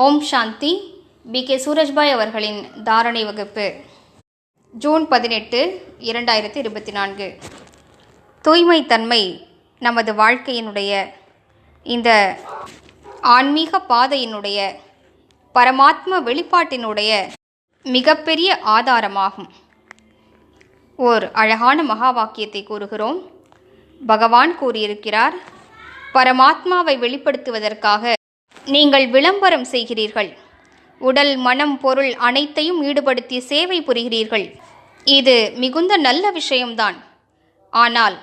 ஓம் சாந்தி. B.K. Surajbhai அவர்களின் தாரணை வகுப்பு. ஜூன் 18, 2024. தூய்மை தன்மை நமது வாழ்க்கையினுடைய இந்த ஆன்மீக பாதையினுடைய பரமாத்ம வெளிப்பாட்டினுடைய மிகப்பெரிய ஆதாரமாகும். ஓர் அழகான மகா வாக்கியத்தை கூறுகிறோம். பகவான் கூறியிருக்கிறார், பரமாத்மாவை வெளிப்படுத்துவதற்காக நீங்கள் விளம்பரம் செய்கிறீர்கள், உடல் மனம் பொருள் அனைத்தையும் ஈடுபடுத்தி சேவை புரிகிறீர்கள். இது மிகுந்த நல்ல விஷயம்தான். ஆனால்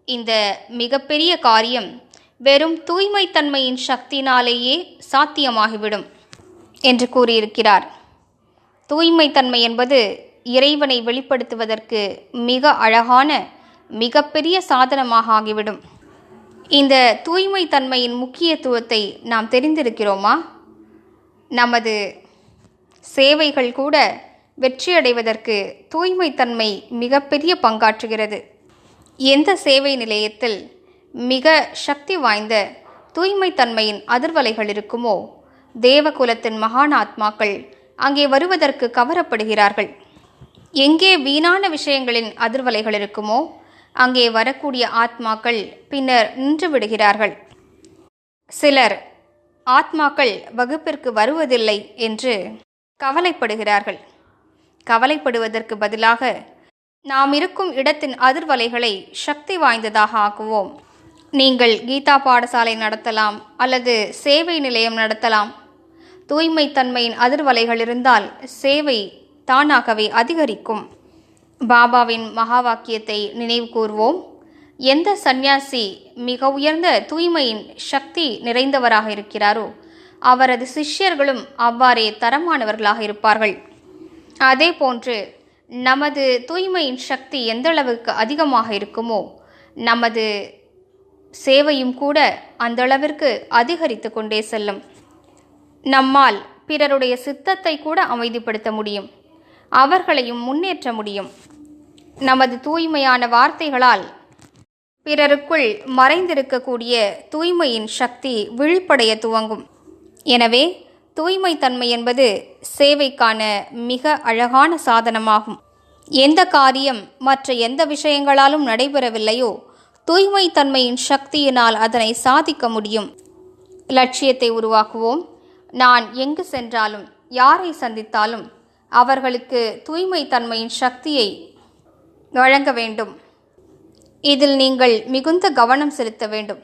இந்த மிகப்பெரிய காரியம் வெறும் தூய்மைத்தன்மையின் சக்தியினாலேயே சாத்தியமாகிவிடும் என்று கூறியிருக்கிறார். தூய்மைத்தன்மை என்பது இறைவனை வெளிப்படுத்துவதற்கு மிக அழகான மிகப்பெரிய சாதனமாக ஆகிவிடும். இந்த தூய்மைத்தன்மையின் முக்கியத்துவத்தை நாம் தெரிந்திருக்கிறோமா? நமது சேவைகள் கூட வெற்றியடைவதற்கு தூய்மைத்தன்மை மிகப்பெரிய பங்காற்றுகிறது. எந்த சேவை நிலையத்தில் மிக சக்தி வாய்ந்த தூய்மைத்தன்மையின் அதிர்வலைகள் இருக்குமோ, தேவகுலத்தின் மகான் ஆத்மாக்கள் அங்கே வருவதற்கு கவரப்படுகிறார்கள். எங்கே வீணான விஷயங்களின் அதிர்வலைகள் இருக்குமோ அங்கே வரக்கூடிய ஆத்மாக்கள் பின்னர் நின்று விடுகிறார்கள். சிலர் ஆத்மாக்கள் வகுப்பிற்கு வருவதில்லை என்று கவலைப்படுகிறார்கள். கவலைப்படுவதற்கு பதிலாக நாம் இருக்கும் இடத்தின் அதிர்வலைகளை சக்தி வாய்ந்ததாக ஆக்குவோம். நீங்கள் கீதா பாடசாலை நடத்தலாம் அல்லது சேவை நிலையம் நடத்தலாம். தூய்மைத்தன்மையின் அதிர்வலைகள் இருந்தால் சேவை தானாகவே அதிகரிக்கும். பாபாவின் மகா வாக்கியத்தை நினைவு கூர்வோம். எந்த சந்நியாசி மிக உயர்ந்த தூய்மையின் சக்தி நிறைந்தவராக இருக்கிறாரோ அவரது சிஷ்யர்களும் அவ்வாறே தரமானவர்களாக இருப்பார்கள். அதே போன்று நமது தூய்மையின் சக்தி எந்த அளவுக்கு அதிகமாக இருக்குமோ நமது சேவையும் கூட அந்த அளவிற்கு அதிகரித்து கொண்டே செல்லும். நம்மால் பிறருடைய சித்தத்தை கூட அமைதிப்படுத்த முடியும், அவர்களையும் முன்னேற்ற முடியும். நமது தூய்மையான வார்த்தைகளால் பிறருக்குள் மறைந்திருக்கக்கூடிய தூய்மையின் சக்தி விழிப்படைய துவங்கும். எனவே தூய்மைத்தன்மை என்பது சேவைக்கான மிக அழகான சாதனமாகும். எந்த காரியம் மற்ற எந்த விஷயங்களாலும் நடைபெறவில்லையோ தூய்மைத்தன்மையின் சக்தியினால் அதனை சாதிக்க முடியும். லட்சியத்தை உருவாக்குவோம். நான் எங்கு சென்றாலும் யாரை சந்தித்தாலும் அவர்களுக்கு தூய்மைத்தன்மையின் சக்தியை வழங்க வேண்டும். இதில் நீங்கள் மிகுந்த கவனம் செலுத்த வேண்டும்.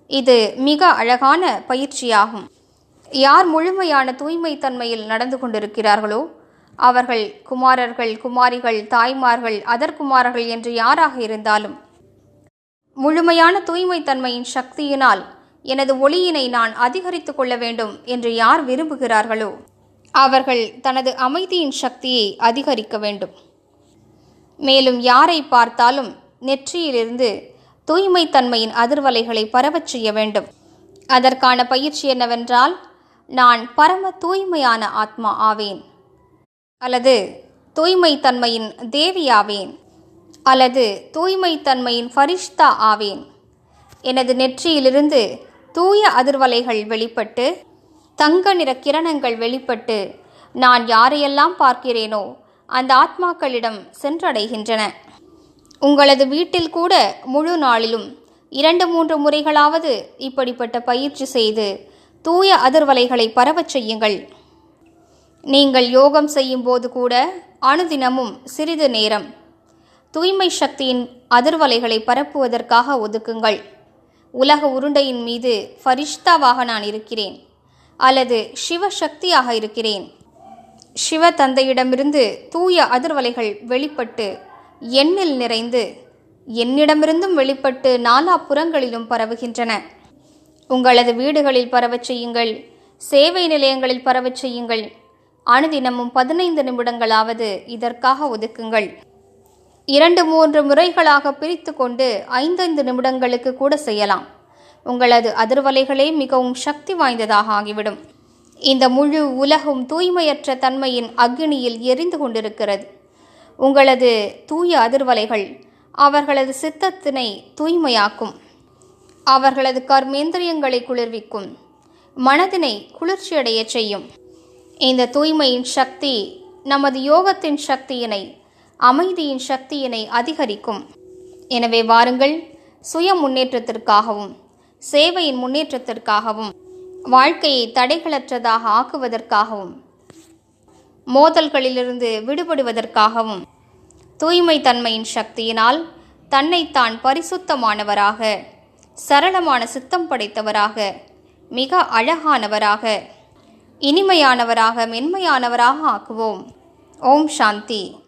இது மிக அழகான பயிற்சியாகும். யார் முழுமையான தூய்மைத்தன்மையில் நடந்து கொண்டிருக்கிறார்களோ அவர்கள் குமாரர்கள், குமாரிகள், தாய்மார்கள், அதர்குமாரர்கள் என்று யாராக இருந்தாலும் முழுமையான தூய்மைத்தன்மையின் சக்தியினால் எனது ஒளியினை நான் அதிகரித்து கொள்ள வேண்டும் என்று யார் விரும்புகிறார்களோ அவர்கள் தனது அமைதியின் சக்தியை அதிகரிக்க வேண்டும். மேலும் யாரை பார்த்தாலும் நெற்றியிலிருந்து தூய்மைத்தன்மையின் அதிர்வலைகளை பரவச் செய்ய வேண்டும். அதற்கான பயிற்சி என்னவென்றால், நான் பரம தூய்மையான ஆத்மா ஆவேன், அல்லது தூய்மைத்தன்மையின் தேவியாவேன், அல்லது தூய்மைத்தன்மையின் ஃபரிஷ்தா ஆவேன். எனது நெற்றியிலிருந்து தூய அதிர்வலைகள் வெளிப்பட்டு தங்க நிற கிரணங்கள் வெளிப்பட்டு நான் யாரையெல்லாம் பார்க்கிறேனோ அந்த ஆத்மாக்களிடம் சென்றடைகின்றன. உங்களது வீட்டில் கூட முழு நாளிலும் 2-3 முறைகளாவது இப்படிப்பட்ட பயிற்சி செய்து தூய அதிர்வலைகளை பரவச் செய்யுங்கள். நீங்கள் யோகம் செய்யும் போது கூட அனுதினமும் சிறிது நேரம் தூய்மை சக்தியின் அதிர்வலைகளை பரப்புவதற்காக ஒதுக்குங்கள். உலக உருண்டையின் மீது ஃபரிஷ்தாவாக நான் இருக்கிறேன், அல்லது சிவசக்தியாக இருக்கிறேன். சிவ தந்தையிடமிருந்து தூய அதிர்வலைகள் வெளிப்பட்டு எண்ணில் நிறைந்து என்னிடமிருந்தும் வெளிப்பட்டு நாலாபுறங்களிலும் பரவுகின்றன. உங்களது வீடுகளில் பரவச் செய்யுங்கள், சேவை நிலையங்களில் பரவச் செய்யுங்கள். அனுதினமும் 15 நிமிடங்களாவது இதற்காக ஒதுக்குங்கள். 2-3 முறைகளாக பிரித்து கொண்டு 5 நிமிடங்களுக்கு கூட செய்யலாம். உங்களது அதிர்வலைகளே மிகவும் சக்தி வாய்ந்ததாக ஆகிவிடும். இந்த முழு உலகும் தூய்மையற்ற தன்மையின் அக்னியில் எரிந்து கொண்டிருக்கிறது. உங்களது தூய அதிர்வலைகள் அவர்களது சித்தத்தினை தூய்மையாக்கும். அவர்களது கர்மேந்திரியங்களை குளிர்விக்கும். மனதினை குளிர்ச்சியடையச் செய்யும். இந்த தூய்மையின் சக்தி நமது யோகத்தின் சக்தியினை, அமைதியின் சக்தியினை அதிகரிக்கும். எனவே வாருங்கள், சுய முன்னேற்றத்திற்காகவும் சேவையின் முன்னேற்றத்திற்காகவும் வாழ்க்கையை தடைகளற்றதாக ஆக்குவதற்காகவும் மோதல்களிலிருந்து விடுபடுவதற்காகவும் தூய்மை தன்மையின் சக்தியினால் தன்னைத்தான் பரிசுத்தமானவராக, சரளமான சித்தம் படைத்தவராக, மிக அழகானவராக, இனிமையானவராக, மென்மையானவராக ஆக்குவோம். ஓம் சாந்தி.